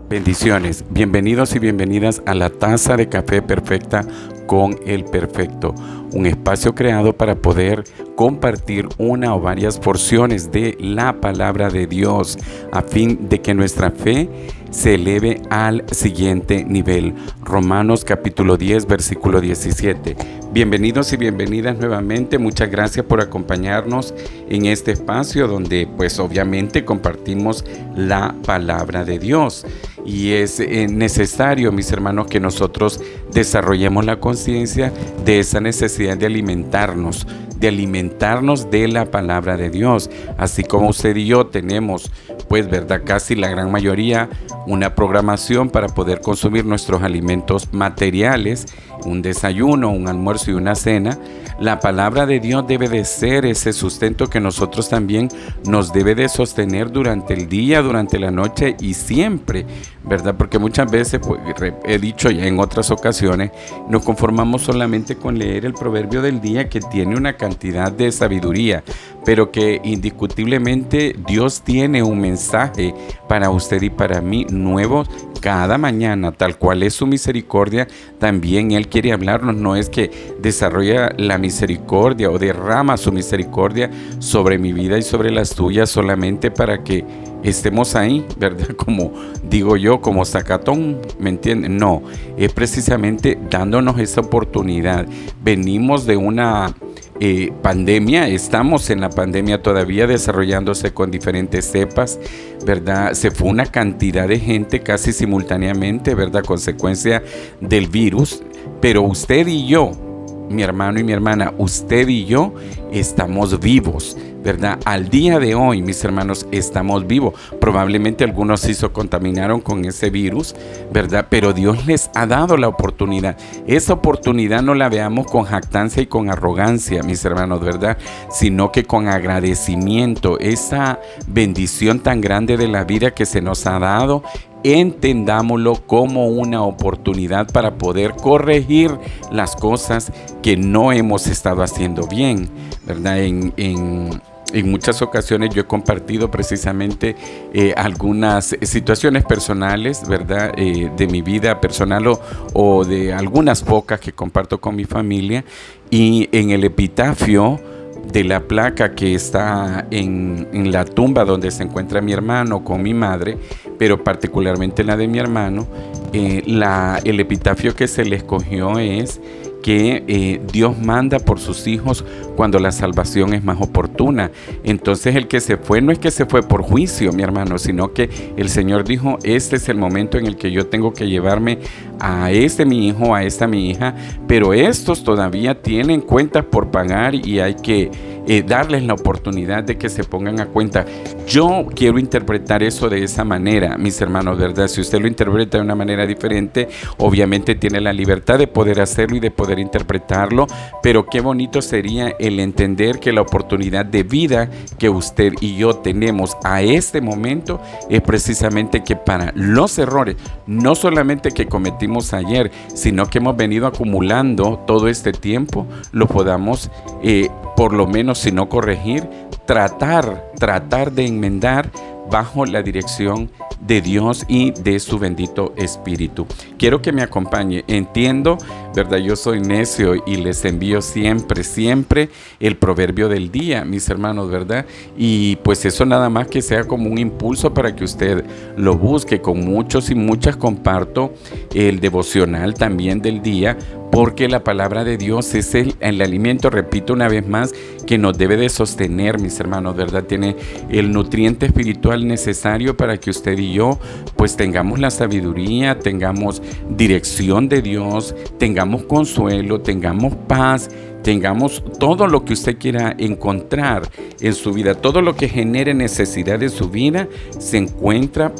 Bendiciones, bienvenidos y bienvenidas a la Taza de Café Perfecta con el Perfecto, un espacio creado para poder compartir una o varias porciones de la palabra de Dios a fin de que nuestra fe se eleve al siguiente nivel. Romanos capítulo 10, versículo 17. Bienvenidos y bienvenidas nuevamente. Muchas gracias por acompañarnos en este espacio donde pues obviamente compartimos la palabra de Dios. Y es necesario, mis hermanos, que nosotros desarrollemos la conciencia de esa necesidad de alimentarnos de la palabra de Dios. Así como usted y yo tenemos, pues, ¿verdad? Casi la gran mayoría, una programación para poder consumir nuestros alimentos materiales, un desayuno, un almuerzo y una cena. La palabra de Dios debe de ser ese sustento que nosotros también nos debe de sostener durante el día, durante la noche y siempre, ¿verdad? Porque muchas veces, pues, he dicho ya en otras ocasiones, nos conformamos solamente con leer el proverbio del día, que tiene una cantidad de sabiduría, pero que indiscutiblemente Dios tiene un mensaje para usted y para mí nuevo cada mañana, tal cual es su misericordia. También Él quiere hablarnos. No es que desarrolla la misericordia o derrama su misericordia sobre mi vida y sobre las tuyas solamente para que estemos ahí, ¿verdad? Como digo yo, como Zacatón, ¿me entienden? No, es precisamente dándonos esa oportunidad. Venimos de una pandemia, estamos en la pandemia todavía desarrollándose con diferentes cepas, ¿verdad? Se fue una cantidad de gente casi simultáneamente, ¿verdad? Consecuencia del virus, pero usted y yo, mi hermano y mi hermana, usted y yo estamos vivos, ¿verdad? Al día de hoy, mis hermanos, estamos vivos. Probablemente algunos sí se contaminaron con ese virus, ¿verdad? Pero Dios les ha dado la oportunidad. Esa oportunidad no la veamos con jactancia y con arrogancia, mis hermanos, ¿verdad? Sino que con agradecimiento. Esa bendición tan grande de la vida que se nos ha dado, entendámoslo como una oportunidad para poder corregir las cosas que no hemos estado haciendo bien, ¿verdad? En muchas ocasiones yo he compartido precisamente algunas situaciones personales, ¿verdad? De mi vida personal o de algunas pocas que comparto con mi familia, y en el epitafio de la placa que está en la tumba donde se encuentra mi hermano con mi madre, pero particularmente la de mi hermano, el epitafio que se le escogió es que Dios manda por sus hijos cuando la salvación es más oportuna. Entonces el que se fue no es que se fue por juicio, mi hermano, sino que el Señor dijo: este es el momento en el que yo tengo que llevarme a este mi hijo, a esta mi hija, pero estos todavía tienen cuentas por pagar y hay que darles la oportunidad de que se pongan a cuenta. Yo quiero interpretar eso de esa manera, mis hermanos, ¿verdad? Si usted lo interpreta de una manera diferente, obviamente tiene la libertad de poder hacerlo y de poder interpretarlo, pero qué bonito sería el entender que la oportunidad de vida que usted y yo tenemos a este momento es precisamente que para los errores, no solamente que cometimos ayer, sino que hemos venido acumulando todo este tiempo, lo podamos por lo menos, si no corregir, tratar de enmendar bajo la dirección de Dios y de su bendito Espíritu. Quiero que me acompañe. Entiendo, ¿verdad? Yo soy necio y les envío siempre el proverbio del día, mis hermanos, ¿verdad? Y pues eso nada más que sea como un impulso para que usted lo busque. Con muchos y muchas comparto el devocional también del día, porque la palabra de Dios es el alimento, repito una vez más, que nos debe de sostener, mis hermanos, ¿verdad? Tiene el nutriente espiritual necesario para que usted y yo pues tengamos la sabiduría, tengamos dirección de Dios, tengamos consuelo, tengamos paz, tengamos todo lo que usted quiera encontrar en su vida. Todo lo que genere necesidad de su vida se encuentra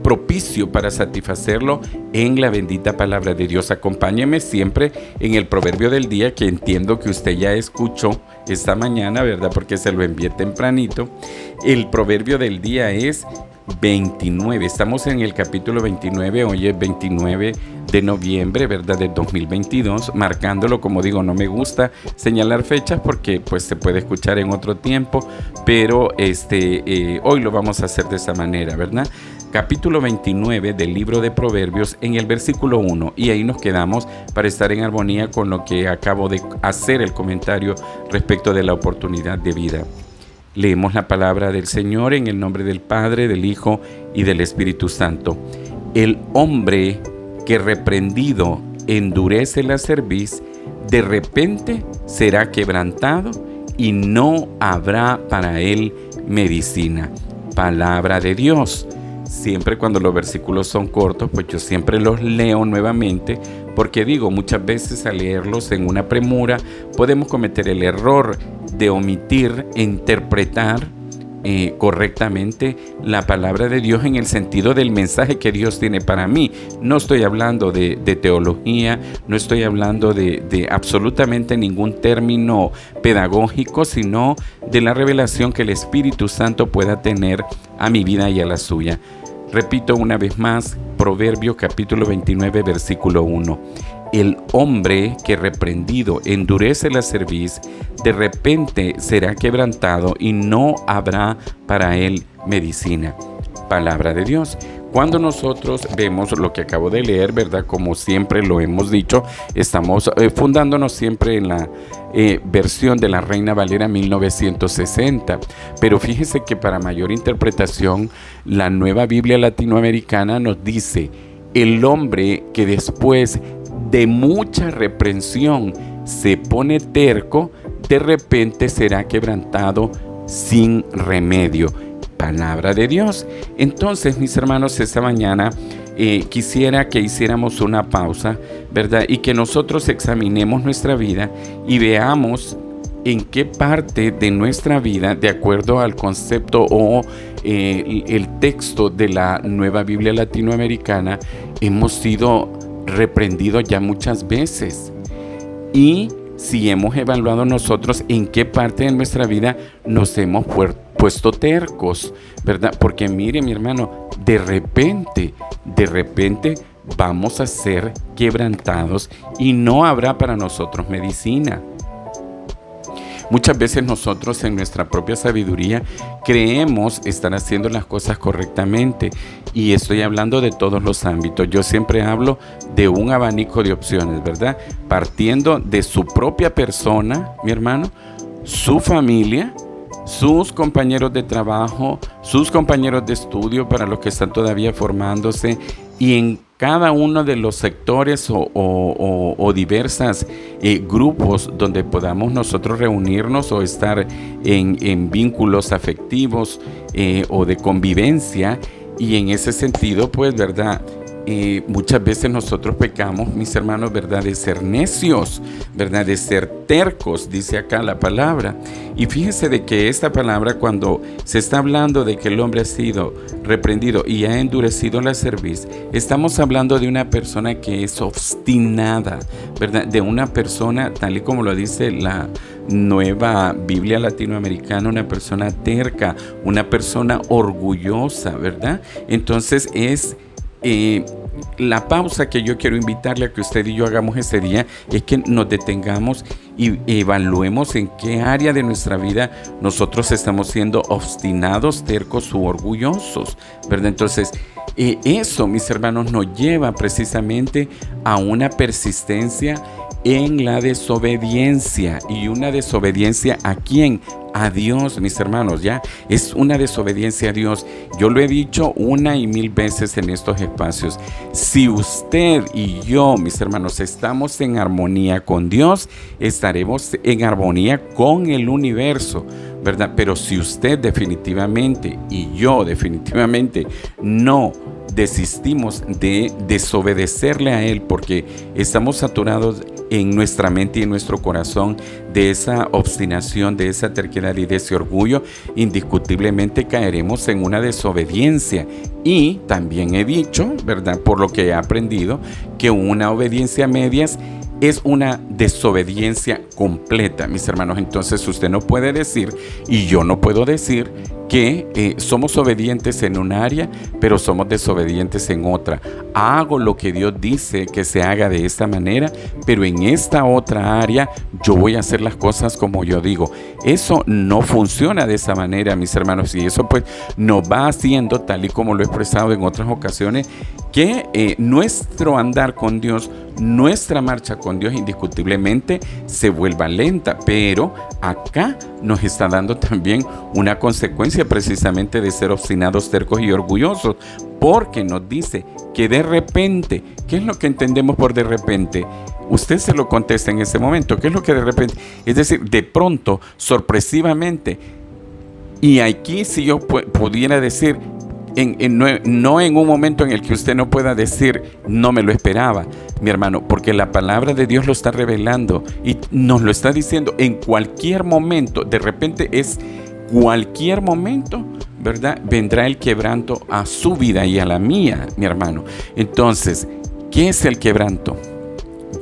propicio para satisfacerlo en la bendita palabra de Dios. Acompáñeme siempre en el proverbio del día, que entiendo que usted ya escuchó esta mañana, ¿verdad? Porque se lo envié tempranito. El proverbio del día es 29. Estamos en el capítulo 29, hoy es 29 de noviembre, ¿verdad? De 2022, marcándolo, como digo, no me gusta señalar fechas porque pues se puede escuchar en otro tiempo, pero hoy lo vamos a hacer de esa manera, ¿verdad? Capítulo 29 del libro de Proverbios, en el versículo 1, y ahí nos quedamos para estar en armonía con lo que acabo de hacer el comentario respecto de la oportunidad de vida. Leemos la palabra del Señor en el nombre del Padre, del Hijo y del Espíritu Santo. El hombre que reprendido endurece la cerviz, de repente será quebrantado y no habrá para él medicina. Palabra de Dios. Siempre cuando los versículos son cortos, pues yo siempre los leo nuevamente, porque digo, muchas veces al leerlos en una premura podemos cometer el error de omitir e interpretar correctamente la palabra de Dios en el sentido del mensaje que Dios tiene para mí. No estoy hablando de teología, no estoy hablando de absolutamente ningún término pedagógico, sino de la revelación que el Espíritu Santo pueda tener a mi vida y a la suya. Repito una vez más, Proverbio capítulo 29, versículo 1. El hombre que reprendido endurece la cerviz, de repente será quebrantado y no habrá para él medicina. Palabra de Dios. Cuando nosotros vemos lo que acabo de leer, ¿verdad? Como siempre lo hemos dicho, estamos fundándonos siempre en la versión de la Reina Valera 1960. Pero fíjese que para mayor interpretación, la Nueva Biblia Latinoamericana nos dice: el hombre que después de mucha reprensión se pone terco, de repente será quebrantado sin remedio. Palabra de Dios. Entonces, mis hermanos, esta mañana quisiera que hiciéramos una pausa, ¿verdad? Y que nosotros examinemos nuestra vida y veamos en qué parte de nuestra vida, de acuerdo al concepto o el texto de la Nueva Biblia Latinoamericana, hemos sido reprendidos ya muchas veces. Y si hemos evaluado nosotros en qué parte de nuestra vida nos hemos puesto tercos, ¿verdad? Porque mire, mi hermano, de repente vamos a ser quebrantados y no habrá para nosotros medicina. Muchas veces nosotros en nuestra propia sabiduría creemos estar haciendo las cosas correctamente, y estoy hablando de todos los ámbitos. Yo siempre hablo de un abanico de opciones, ¿verdad? Partiendo de su propia persona, mi hermano, su familia, sus compañeros de trabajo, sus compañeros de estudio para los que están todavía formándose, y en cada uno de los sectores o diversas grupos donde podamos nosotros reunirnos o estar en vínculos afectivos o de convivencia. Y en ese sentido, pues, ¿verdad? Muchas veces nosotros pecamos, mis hermanos, ¿verdad? De ser necios, ¿verdad? De ser tercos, dice acá la palabra. Y fíjense de que esta palabra, cuando se está hablando de que el hombre ha sido reprendido y ha endurecido la cerviz, estamos hablando de una persona que es obstinada, ¿verdad? De una persona, tal y como lo dice la Nueva Biblia Latinoamericana, una persona terca, una persona orgullosa, ¿verdad? Entonces es la pausa que yo quiero invitarle a que usted y yo hagamos ese día, es que nos detengamos y evaluemos en qué área de nuestra vida nosotros estamos siendo obstinados, tercos u orgullosos, ¿verdad? Entonces, eso, mis hermanos, nos lleva precisamente a una persistencia en la desobediencia. ¿Y una desobediencia a quién? A Dios, mis hermanos, ya es una desobediencia a Dios. Yo lo he dicho una y mil veces en estos espacios. Si usted y yo, mis hermanos, estamos en armonía con Dios, estaremos en armonía con el universo, ¿verdad? Pero si usted definitivamente y yo definitivamente no desistimos de desobedecerle a Él porque estamos saturados en nuestra mente y en nuestro corazón de esa obstinación, de esa terquedad y de ese orgullo, indiscutiblemente caeremos en una desobediencia. Y también he dicho, ¿verdad?, por lo que he aprendido, que una obediencia a medias es una desobediencia completa, mis hermanos. Entonces usted no puede decir, y yo no puedo decir, que somos obedientes en un área, pero somos desobedientes en otra. Hago lo que Dios dice que se haga de esta manera, pero en esta otra área yo voy a hacer las cosas como yo digo. Eso no funciona de esa manera, mis hermanos, y eso pues nos va haciendo, tal y como lo he expresado en otras ocasiones, que nuestro andar con Dios, nuestra marcha con Dios indiscutiblemente se vuelva lenta. Pero acá nos está dando también una consecuencia precisamente de ser obstinados, tercos y orgullosos, porque nos dice que de repente, ¿qué es lo que entendemos por de repente? Usted se lo contesta en ese momento. ¿Qué es lo que de repente? Es decir, de pronto, sorpresivamente. Y aquí si yo pudiera decir, no en un momento en el que usted no pueda decir, no me lo esperaba, mi hermano, porque la palabra de Dios lo está revelando y nos lo está diciendo en cualquier momento. De repente es cualquier momento, ¿verdad? Vendrá el quebranto a su vida y a la mía, mi hermano. Entonces, ¿qué es el quebranto?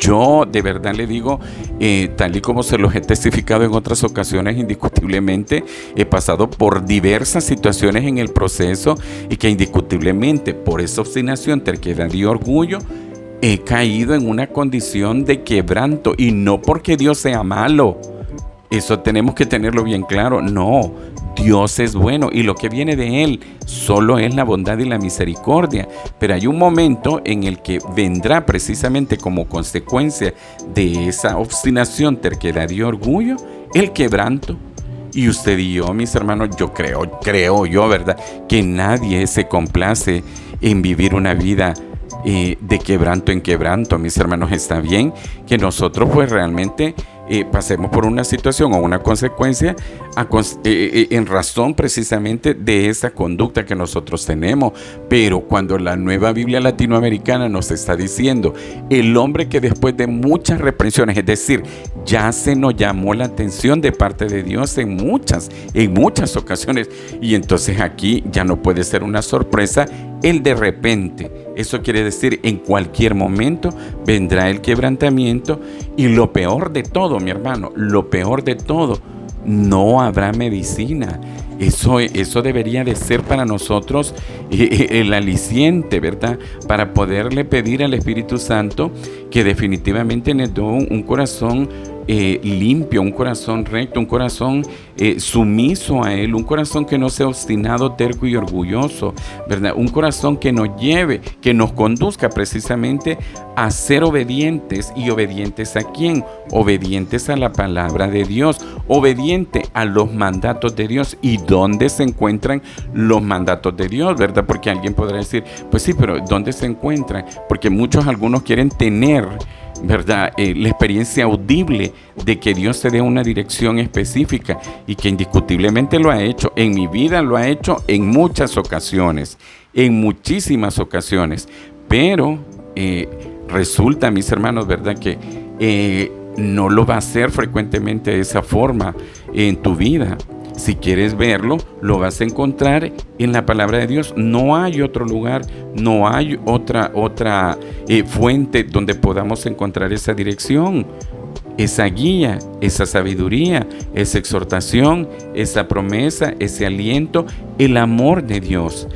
Yo de verdad le digo, tal y como se los he testificado en otras ocasiones, indiscutiblemente he pasado por diversas situaciones en el proceso y que indiscutiblemente por esa obstinación, terquedad y orgullo he caído en una condición de quebranto, y no porque Dios sea malo. Eso tenemos que tenerlo bien claro. No, Dios es bueno y lo que viene de Él solo es la bondad y la misericordia. Pero hay un momento en el que vendrá precisamente como consecuencia de esa obstinación, terquedad y orgullo, el quebranto. Y usted y yo, mis hermanos, yo creo yo, ¿verdad?, que nadie se complace en vivir una vida de quebranto en quebranto. Mis hermanos, está bien que nosotros pues realmente pasemos por una situación o una consecuencia en razón precisamente de esa conducta que nosotros tenemos. Pero cuando la Nueva Biblia Latinoamericana nos está diciendo, el hombre que después de muchas reprensiones, es decir, ya se nos llamó la atención de parte de Dios en muchas ocasiones, y entonces aquí ya no puede ser una sorpresa el de repente. Eso quiere decir, en cualquier momento vendrá el quebrantamiento, y lo peor de todo, mi hermano, lo peor de todo, no habrá medicina. Eso debería de ser para nosotros el aliciente, ¿verdad?, para poderle pedir al Espíritu Santo que definitivamente nos dé un corazón limpio, un corazón recto, un corazón sumiso a Él, un corazón que no sea obstinado, terco y orgulloso, ¿verdad? Un corazón que nos lleve, que nos conduzca precisamente a ser obedientes. ¿Y obedientes a quién? Obedientes a la palabra de Dios, obediente a los mandatos de Dios. ¿Y dónde se encuentran los mandatos de Dios, verdad? Porque alguien podrá decir, pues sí, pero ¿dónde se encuentran? Porque algunos quieren tener, ¿verdad?, la experiencia audible de que Dios te dé una dirección específica, y que indiscutiblemente lo ha hecho. En mi vida lo ha hecho en muchas ocasiones, en muchísimas ocasiones. Pero resulta, mis hermanos, ¿verdad?, que no lo va a hacer frecuentemente de esa forma en tu vida. Si quieres verlo, lo vas a encontrar en la palabra de Dios. No hay otro lugar, no hay otra fuente donde podamos encontrar esa dirección, esa guía, esa sabiduría, esa exhortación, esa promesa, ese aliento, el amor de Dios.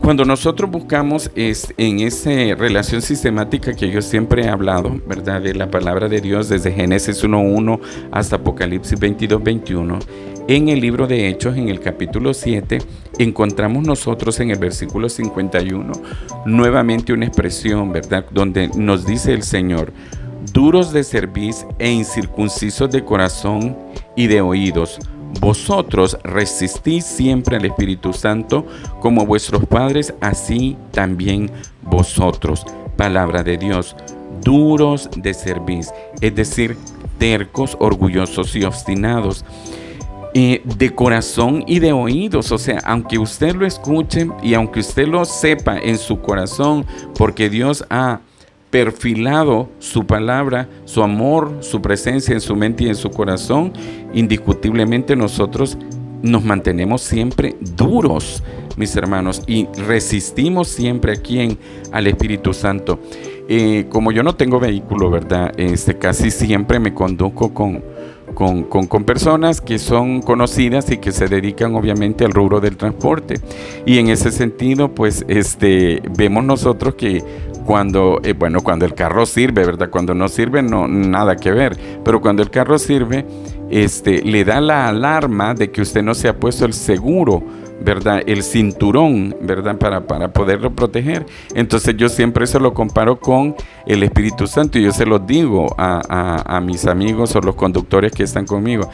Cuando nosotros buscamos en esa relación sistemática que yo siempre he hablado, ¿verdad?, de la palabra de Dios desde Génesis 1:1 hasta Apocalipsis 22:21, en el libro de Hechos, en el capítulo 7, encontramos nosotros en el versículo 51 nuevamente una expresión, ¿verdad?, donde nos dice el Señor: duros de cerviz e incircuncisos de corazón y de oídos, vosotros resistís siempre al Espíritu Santo, como vuestros padres, así también vosotros. Palabra de Dios. Duros de cerviz, es decir, tercos, orgullosos y obstinados, de corazón y de oídos. O sea, aunque usted lo escuche y aunque usted lo sepa en su corazón, porque Dios ha perfilado su palabra, su amor, su presencia en su mente y en su corazón, indiscutiblemente nosotros nos mantenemos siempre duros, mis hermanos, y resistimos siempre a ¿quién? Al Espíritu Santo. Como yo no tengo vehículo, ¿verdad? Casi siempre me conduzco con personas que son conocidas y que se dedican obviamente al rubro del transporte. Y en ese sentido, pues, vemos nosotros que cuando el carro sirve, ¿verdad? Cuando no sirve, no, nada que ver. Pero cuando el carro sirve, le da la alarma de que usted no se ha puesto el seguro, ¿verdad? El cinturón, ¿verdad? Para poderlo proteger. Entonces yo siempre eso lo comparo con el Espíritu Santo y yo se lo digo a mis amigos o los conductores que están conmigo.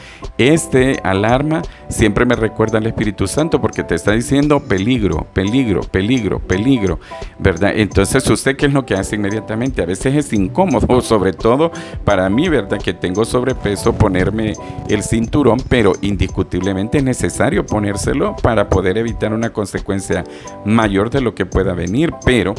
Alarma siempre me recuerda al Espíritu Santo porque te está diciendo peligro, peligro, peligro, peligro, ¿verdad? Entonces usted, ¿qué es lo que hace inmediatamente? A veces es incómodo, sobre todo para mí, ¿verdad? Que tengo sobrepeso, ponerme el cinturón, pero indiscutiblemente es necesario ponérselo para poder evitar una consecuencia mayor de lo que pueda venir. Pero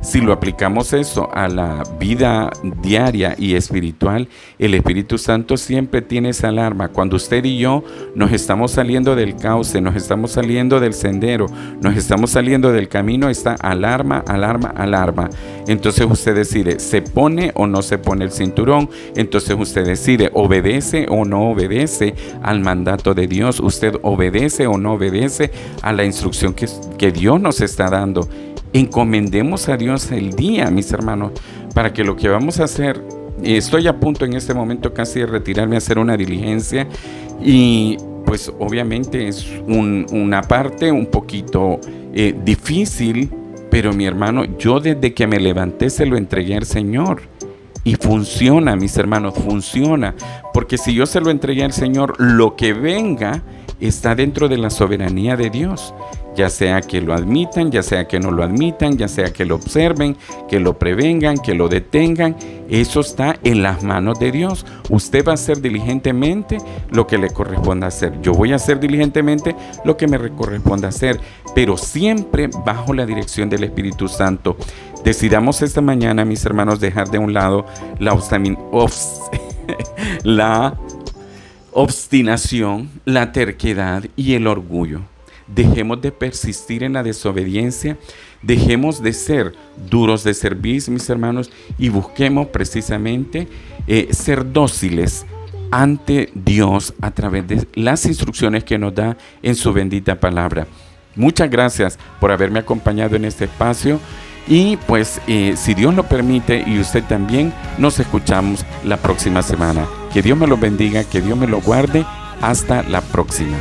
si lo aplicamos eso a la vida diaria y espiritual, el Espíritu Santo siempre tiene esa alarma. Cuando usted y yo nos estamos saliendo del cauce, nos estamos saliendo del sendero, nos estamos saliendo del camino, está alarma, alarma, alarma. Entonces usted decide, ¿se pone o no se pone el cinturón? Entonces usted decide, ¿obedece o no obedece al mandato de Dios? ¿Usted obedece o no obedece a la instrucción que Dios nos está dando? Encomendemos a Dios el día, mis hermanos, para que lo que vamos a hacer, estoy a punto en este momento casi de retirarme a hacer una diligencia y pues obviamente es una parte un poquito difícil, pero mi hermano, yo desde que me levanté se lo entregué al Señor. Y funciona, mis hermanos, funciona. Porque si yo se lo entregué al Señor, lo que venga está dentro de la soberanía de Dios. Ya sea que lo admitan, ya sea que no lo admitan, ya sea que lo observen, que lo prevengan, que lo detengan. Eso está en las manos de Dios. Usted va a hacer diligentemente lo que le corresponda hacer. Yo voy a hacer diligentemente lo que me corresponda hacer, pero siempre bajo la dirección del Espíritu Santo. Decidamos esta mañana, mis hermanos, dejar de un lado la obstinación, la terquedad y el orgullo. Dejemos de persistir en la desobediencia, dejemos de ser duros de servicio, mis hermanos, y busquemos precisamente ser dóciles ante Dios a través de las instrucciones que nos da en su bendita palabra. Muchas gracias por haberme acompañado en este espacio y pues si Dios lo permite y usted también, nos escuchamos la próxima semana. Que Dios me lo bendiga, que Dios me lo guarde. Hasta la próxima.